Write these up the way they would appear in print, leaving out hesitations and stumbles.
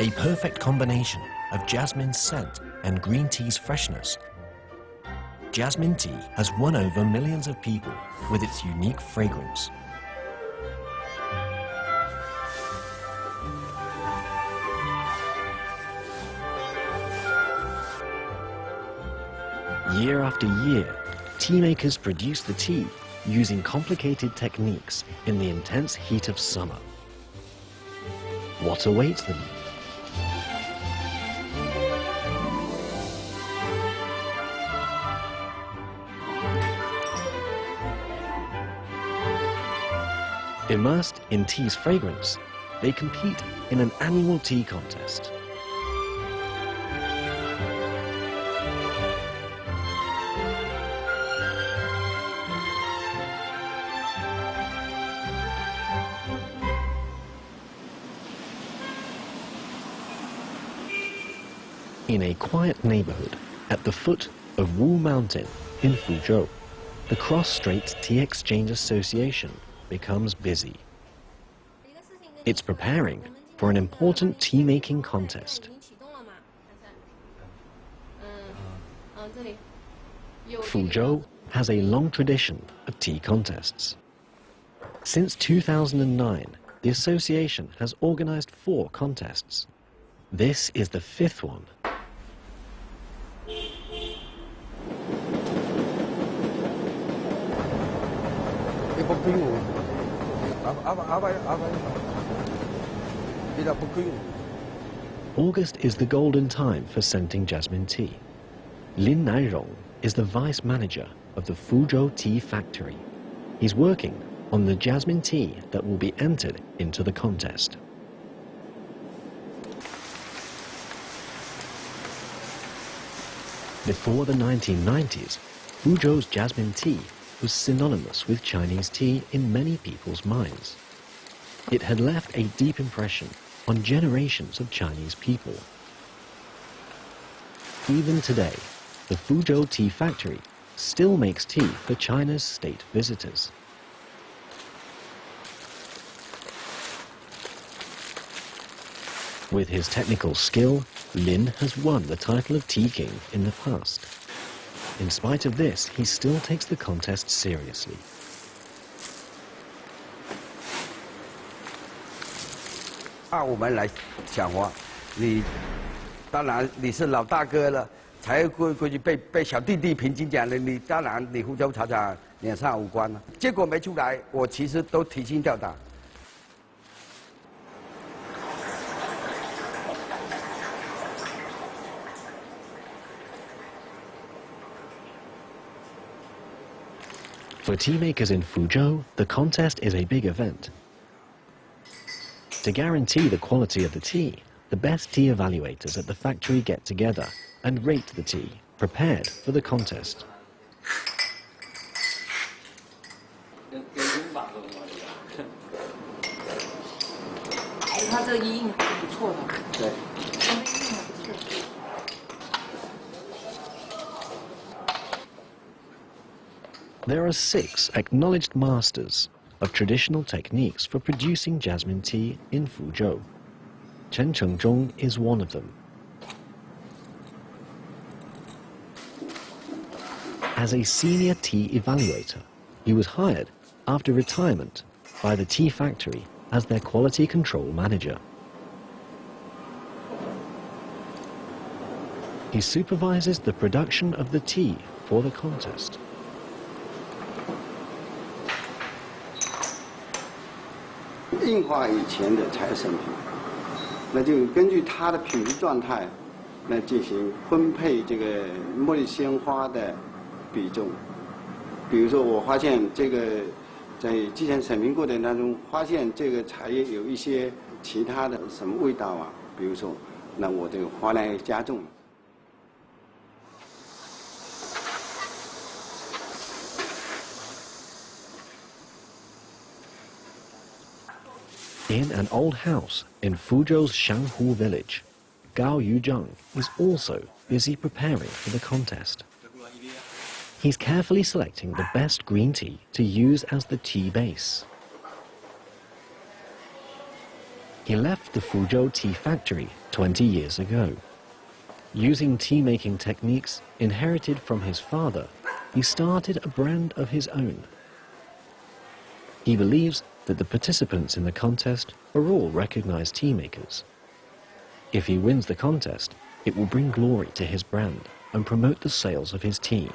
A perfect combination of jasmine's scent and green tea's freshness. Jasmine tea has won over millions of people with its unique fragrance. Year after year, tea makers produce the tea using complicated techniques in the intense heat of summer. What awaits them? Immersed in tea's fragrance, they compete in an annual tea contest. In a quiet neighborhood at the foot of Wu Mountain in Fuzhou, the Cross-Strait Tea Exchange Association becomes busy. It's preparing for an important tea-making contest. Fuzhou has a long tradition of tea contests. Since 2009, the association has organized 4 contests. This is the 5th one. August is the golden time for scenting jasmine tea. Lin Nairong is the vice manager of the Fuzhou Tea Factory. He's working on the jasmine tea that will be entered into the contest. Before the 1990s, Fuzhou's jasmine tea was synonymous with Chinese tea in many people's minds. It had left a deep impression on generations of Chinese people. Even today, the Fuzhou Tea Factory still makes tea for China's state visitors. With his technical skill, Lin has won the title of Tea King in the past. In spite of this, he still takes the contest seriously. For tea makers in Fuzhou, the contest is a big event. To guarantee the quality of the tea, the best tea evaluators at the factory get together and rate the tea prepared for the contest. There are 6 acknowledged masters of traditional techniques for producing jasmine tea in Fuzhou. Chen Chengzhong is one of them. As a senior tea evaluator, he was hired after retirement by the tea factory as their quality control manager. He supervises the production of the tea for the contest. 硬化以前的才审品，那就根据它的品质状态来进行分配这个茉莉鲜花的比重。比如说，我发现这个在之前审评过程当中，发现这个茶叶有一些其他的什么味道啊，比如说，那我这个花量加重了。 In an old house in Fuzhou's Shanghu village, Gao Yuzhang is also busy preparing for the contest. He's carefully selecting the best green tea to use as the tea base. He left the Fuzhou tea factory 20 years ago. Using tea-making techniques inherited from his father, he started a brand of his own. He believes that the participants in the contest are all recognized tea makers. If he wins the contest, it will bring glory to his brand and promote the sales of his tea.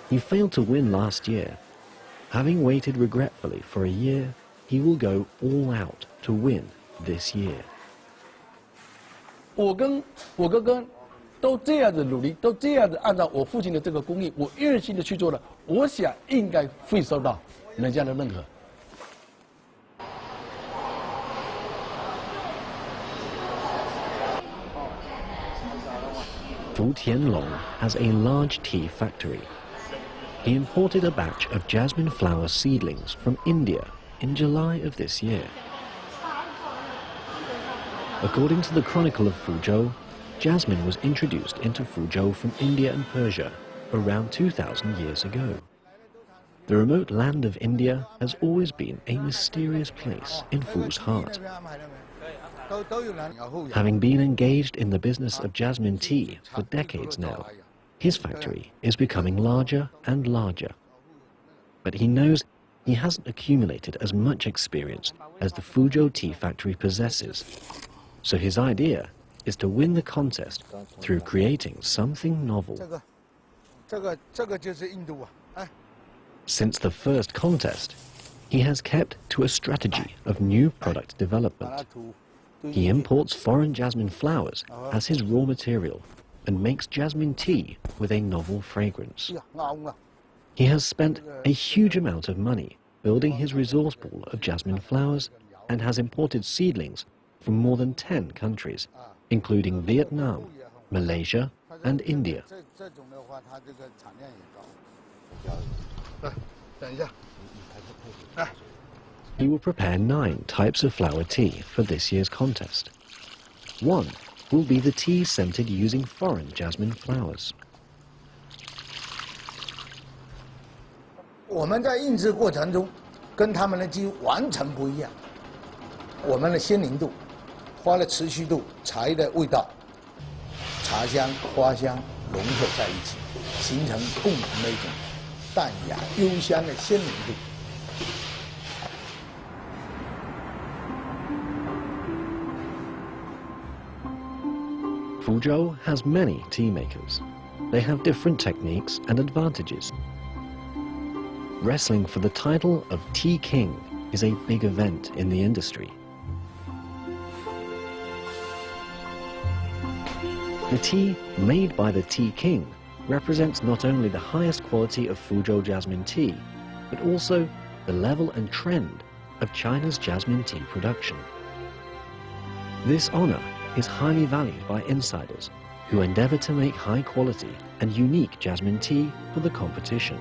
He failed to win last year. Having waited regretfully for a year, he will go all out to win this year. 我跟我哥哥都这样子努力，都这样子按照我父亲的这个工艺，我热心的去做了，我想应该会受到人家的认可。Fu Tianlong has a large tea factory. He imported a batch of jasmine flower seedlings from India in July of this year. According to the Chronicle of Fuzhou, jasmine was introduced into Fuzhou from India and Persia around 2,000 years ago. The remote land of India has always been a mysterious place in Fu's heart. Having been engaged in the business of jasmine tea for decades now, his factory is becoming larger and larger. But he knows he hasn't accumulated as much experience as the Fuzhou tea factory possesses. So his idea is to win the contest through creating something novel. Since the first contest, he has kept to a strategy of new product development. He imports foreign jasmine flowers as his raw material and makes jasmine tea with a novel fragrance. He has spent a huge amount of money building his resource pool of jasmine flowers and has imported seedlings from more than 10 countries, including Vietnam, Malaysia, and India. He will prepare 9 types of flower tea for this year's contest. One will be the tea scented using foreign jasmine flowers. 我们在印制过程中，跟他们的鸡完全不一样。我们的鲜凝度、花的持续度、茶叶的味道、茶香、花香融合在一起，形成共同的一种淡雅幽香的鲜凝度。 Fuzhou has many tea makers. They have different techniques and advantages. Wrestling for the title of Tea King is a big event in the industry. The tea made by the Tea King represents not only the highest quality of Fuzhou jasmine tea, but also the level and trend of China's jasmine tea production. This honor is highly valued by insiders who endeavor to make high quality and unique jasmine tea for the competition.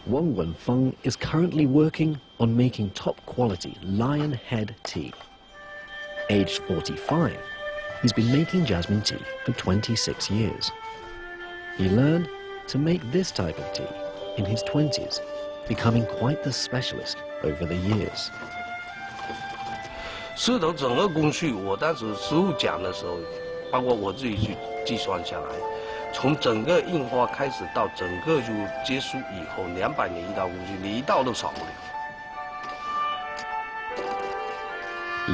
Wang Wenfeng is currently working on making top-quality lion head tea. Aged 45, he's been making jasmine tea for 26 years. He learned to make this type of tea in his 20s, becoming quite the specialist over the years. 石头整个工序，我当时实物讲的时候，包括我自己去计算下来。 从整个印花开始到整个就结束以后，200年一道工序，你一道都少不了。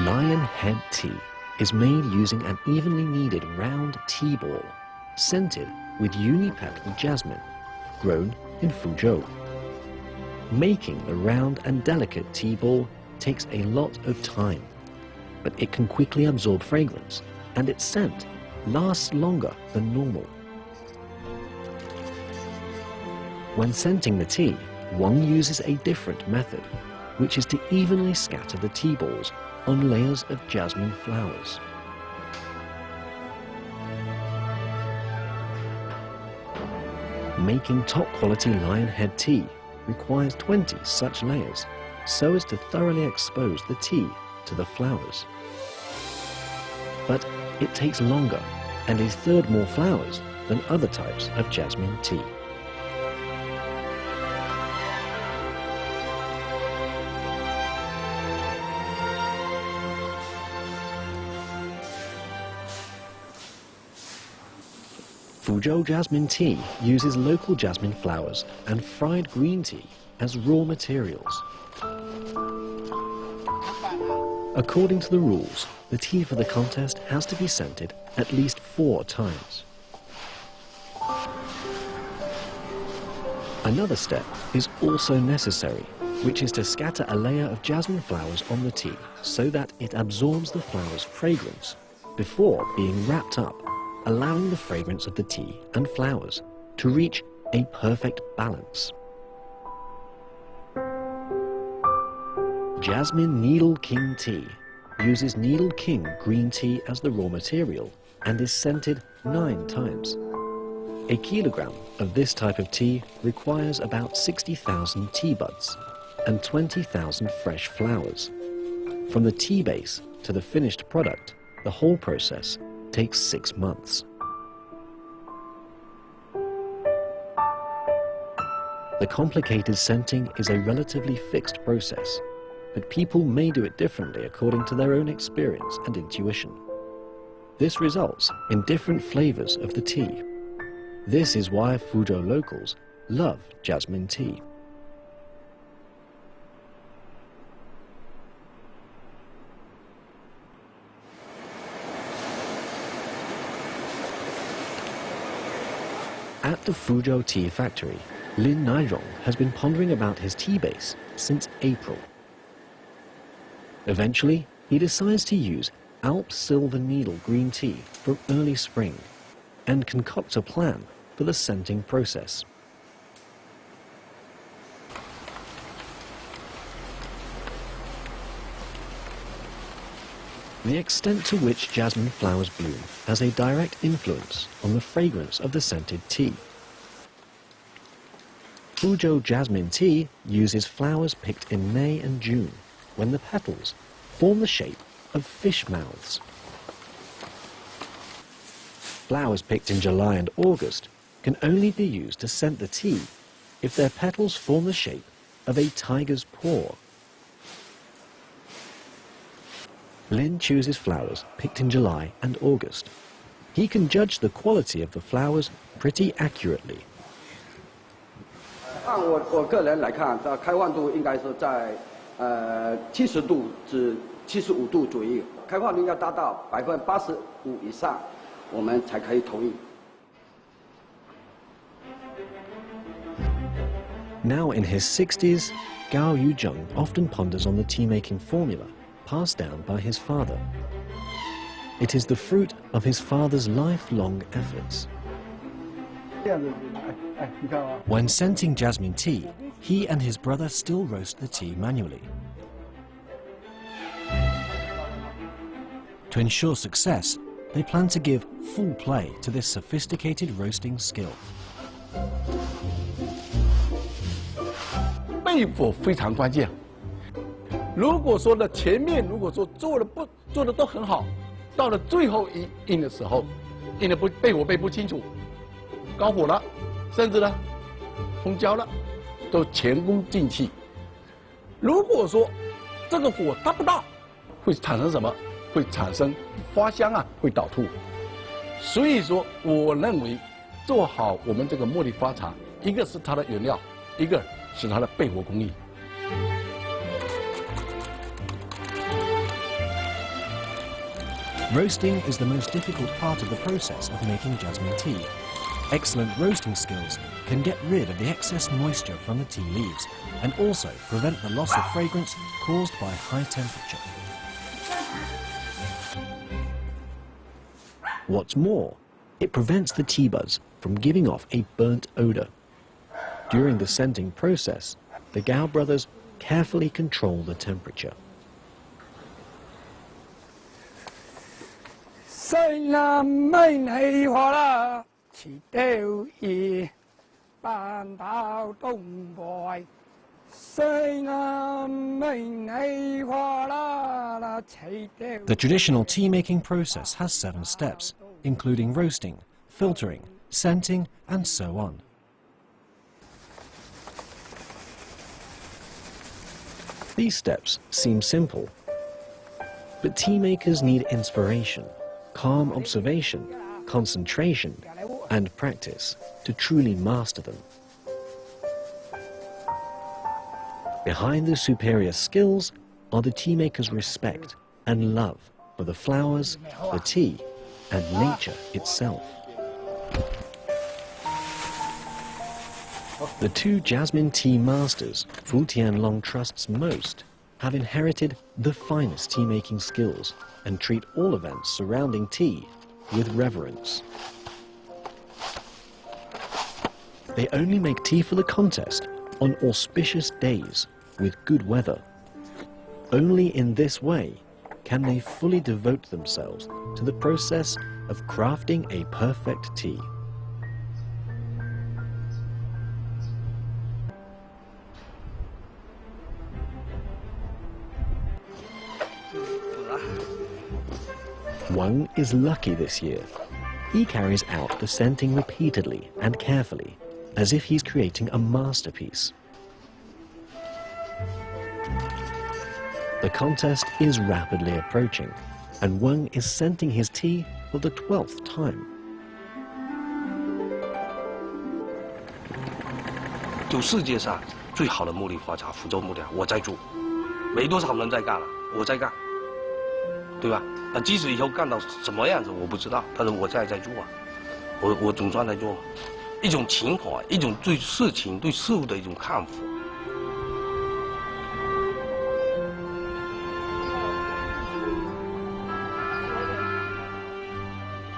Lion head tea is made using an evenly kneaded round tea ball, scented with unipetal jasmine, grown in Fuzhou. Making the round and delicate tea ball takes a lot of time, but it can quickly absorb fragrance, and its scent lasts longer than normal. When scenting the tea, Wang uses a different method, which is to evenly scatter the tea balls on layers of jasmine flowers. Making top-quality lionhead tea requires 20 such layers, so as to thoroughly expose the tea to the flowers. But it takes longer and a third more flowers than other types of jasmine tea. Fuzhou jasmine tea uses local jasmine flowers and fried green tea as raw materials. According to the rules, the tea for the contest has to be scented at least 4 times. Another step is also necessary, which is to scatter a layer of jasmine flowers on the tea so that it absorbs the flower's fragrance before being wrapped up, allowing the fragrance of the tea and flowers to reach a perfect balance. Jasmine Needle King tea uses Needle King green tea as the raw material and is scented 9 times. A kilogram of this type of tea requires about 60,000 tea buds and 20,000 fresh flowers. From the tea base to the finished product, the whole process takes 6 months. The complicated scenting is a relatively fixed process, but people may do it differently according to their own experience and intuition. This results in different flavors of the tea. This is why Fuzhou locals love jasmine tea. At the Fuzhou tea factory, Lin Nairong has been pondering about his tea base since April. Eventually, he decides to use Alp Silver Needle green tea from early spring and concocts a plan for the scenting process. The extent to which jasmine flowers bloom has a direct influence on the fragrance of the scented tea. Fuzhou jasmine tea uses flowers picked in May and June, when the petals form the shape of fish mouths. Flowers picked in July and August can only be used to scent the tea if their petals form the shape of a tiger's paw. Lin chooses flowers picked in July and August. He can judge the quality of the flowers pretty accurately. 按我个人来看，开放度应该是在70度至75度左右，开放度要达到85%以上，我们才可以同意。 Now in his 60s, Gao Yuzheng often ponders on the tea-making formula passed down by his father. It is the fruit of his father's lifelong efforts. When scenting jasmine tea, he and his brother still roast the tea manually. To ensure success, they plan to give full play to this sophisticated roasting skill. 备火非常关键。如果说呢前面做的都很好，到了最后一印的时候，印的备火备不清楚，高火了，甚至呢烘焦了，都前功尽弃。如果说这个火达不到，会产生什么？会产生花香啊，会倒吐。所以说，我认为做好我们这个茉莉花茶，一个是它的原料，一个是它的备火工艺。 Roasting is the most difficult part of the process of making jasmine tea. Excellent roasting skills can get rid of the excess moisture from the tea leaves and also prevent the loss of fragrance caused by high temperature. What's more, it prevents the tea buds from giving off a burnt odor. During the scenting process, the Gao brothers carefully control the temperature. 虽然没你话啦，似掉意， The traditional tea-making process has 7 steps, including roasting, filtering, scenting, and so on. These steps seem simple, but tea makers need inspiration, calm observation, concentration, and practice to truly master them. Behind the superior skills are the tea maker's respect and love for the flowers, the tea, and nature itself. The 2 Jasmine tea masters Fu Tianlong trusts most have inherited the finest tea-making skills and treat all events surrounding tea with reverence. They only make tea for the contest on auspicious days with good weather. Only in this way can they fully devote themselves to the process of crafting a perfect tea. Wang is lucky this year. He carries out the scenting repeatedly and carefully, as if he's creating a masterpiece. The contest is rapidly approaching, and Wang is scenting his tea for the 12th time. 就世界上最好的茉莉花茶，福州茉莉花，我在做，没多少人在干了，我在干，对吧？那即使以后干到什么样子我不知道，但是我在做啊，我总算在做，一种情怀，一种对事情、对事物的一种看法。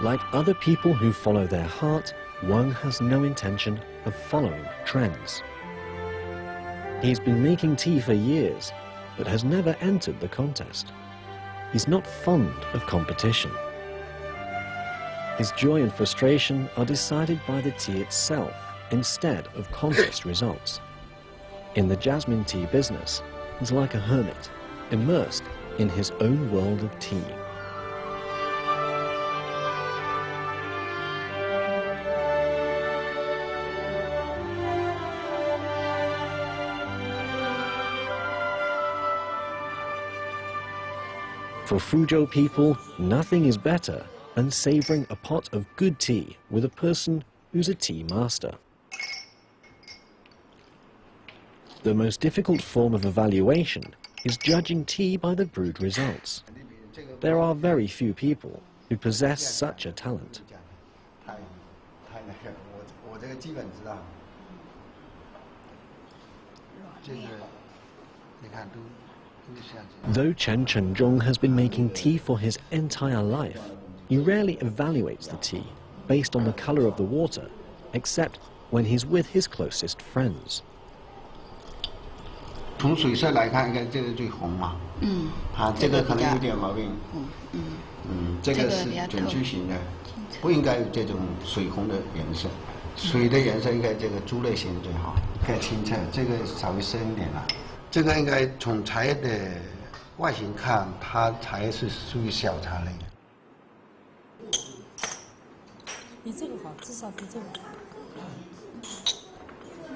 Like other people who follow their heart, Wang has no intention of following trends. He's been making tea for years, but has never entered the contest. He's not fond of competition. His joy and frustration are decided by the tea itself instead of contest results. In the jasmine tea business, he's like a hermit, immersed in his own world of tea. For Fuzhou people, nothing is better than savoring a pot of good tea with a person who's a tea master. The most difficult form of evaluation is judging tea by the brewed results. There are very few people who possess such a talent. Though Chen Chenzhong has been making tea for his entire life, he rarely evaluates the tea based on the color of the water, except when he's with his closest friends. 从水色来看，应该这个最红嘛。这个可能有点毛病。这个是卷曲型的，不应该有这种水红的颜色。水的颜色应该这个珠类型最好，更清澈。这个稍微深一点了。 这个应该从茶的外形看，它茶是属于小茶类的。比这个好，至少比这个好。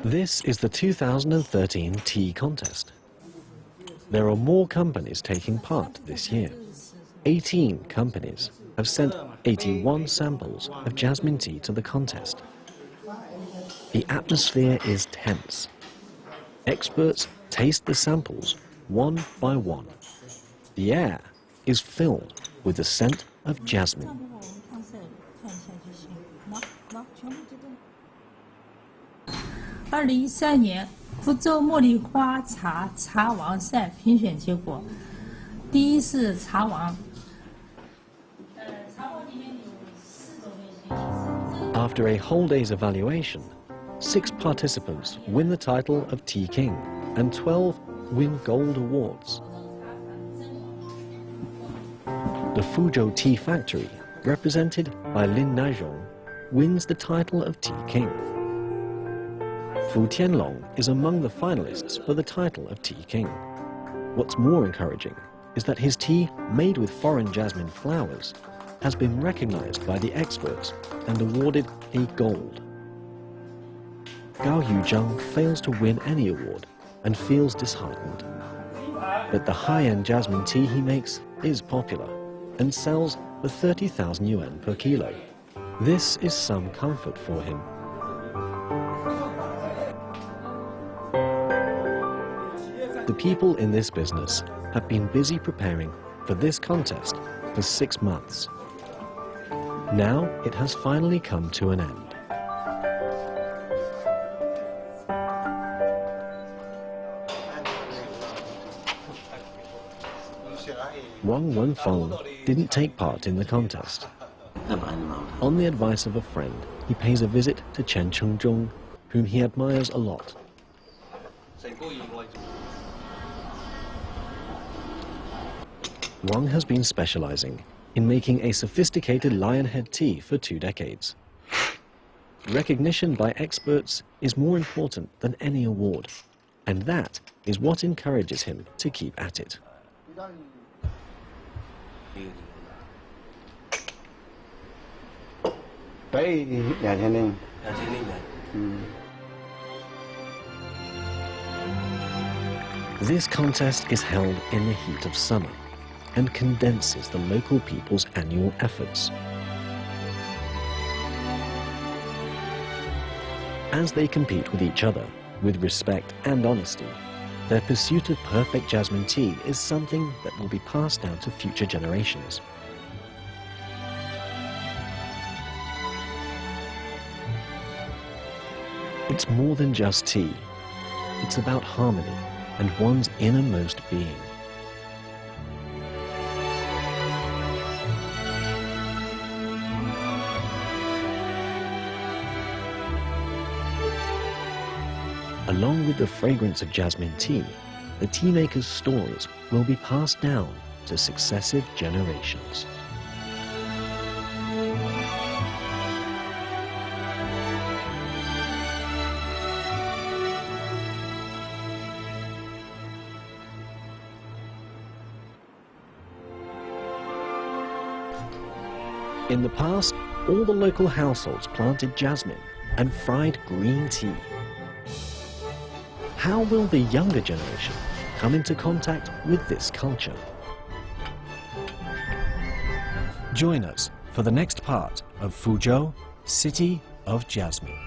This is the 2013 tea contest. There are more companies taking part this year. 18 companies have sent 81 samples of jasmine tea to the contest. The atmosphere is tense. Experts taste the samples one by one. The air is filled with the scent of jasmine. 2013年福州茉莉花茶茶王赛评选结果，第一是茶王。茶王里面有4种类型。 After a whole day's evaluation, 6 participants win the title of Tea King, and 12 win gold awards. The Fuzhou Tea Factory, represented by Lin Naizhong, wins the title of Tea King. Fu Tianlong is among the finalists for the title of Tea King. What's more encouraging is that his tea, made with foreign jasmine flowers, has been recognized by the experts and awarded a gold. Gao Yuzhang fails to win any award and feels disheartened. But the high-end jasmine tea he makes is popular and sells for 30,000 yuan per kilo. This is some comfort for him. The people in this business have been busy preparing for this contest for 6 months. Now it has finally come to an end. Wang Wenfeng didn't take part in the contest. On the advice of a friend, he pays a visit to Chen Chengzhong, whom he admires a lot. Wang has been specializing in making a sophisticated lionhead tea for 2 decades. Recognition by experts is more important than any award, and that is what encourages him to keep at it. This contest is held in the heat of summer and condenses the local people's annual efforts. As they compete with each other, with respect and honesty, their pursuit of perfect jasmine tea is something that will be passed down to future generations. It's more than just tea. It's about harmony and one's innermost being. Along with the fragrance of jasmine tea, the tea maker's stories will be passed down to successive generations. In the past, all the local households planted jasmine and fried green tea. How will the younger generation come into contact with this culture? Join us for the next part of Fuzhou, City of Jasmine.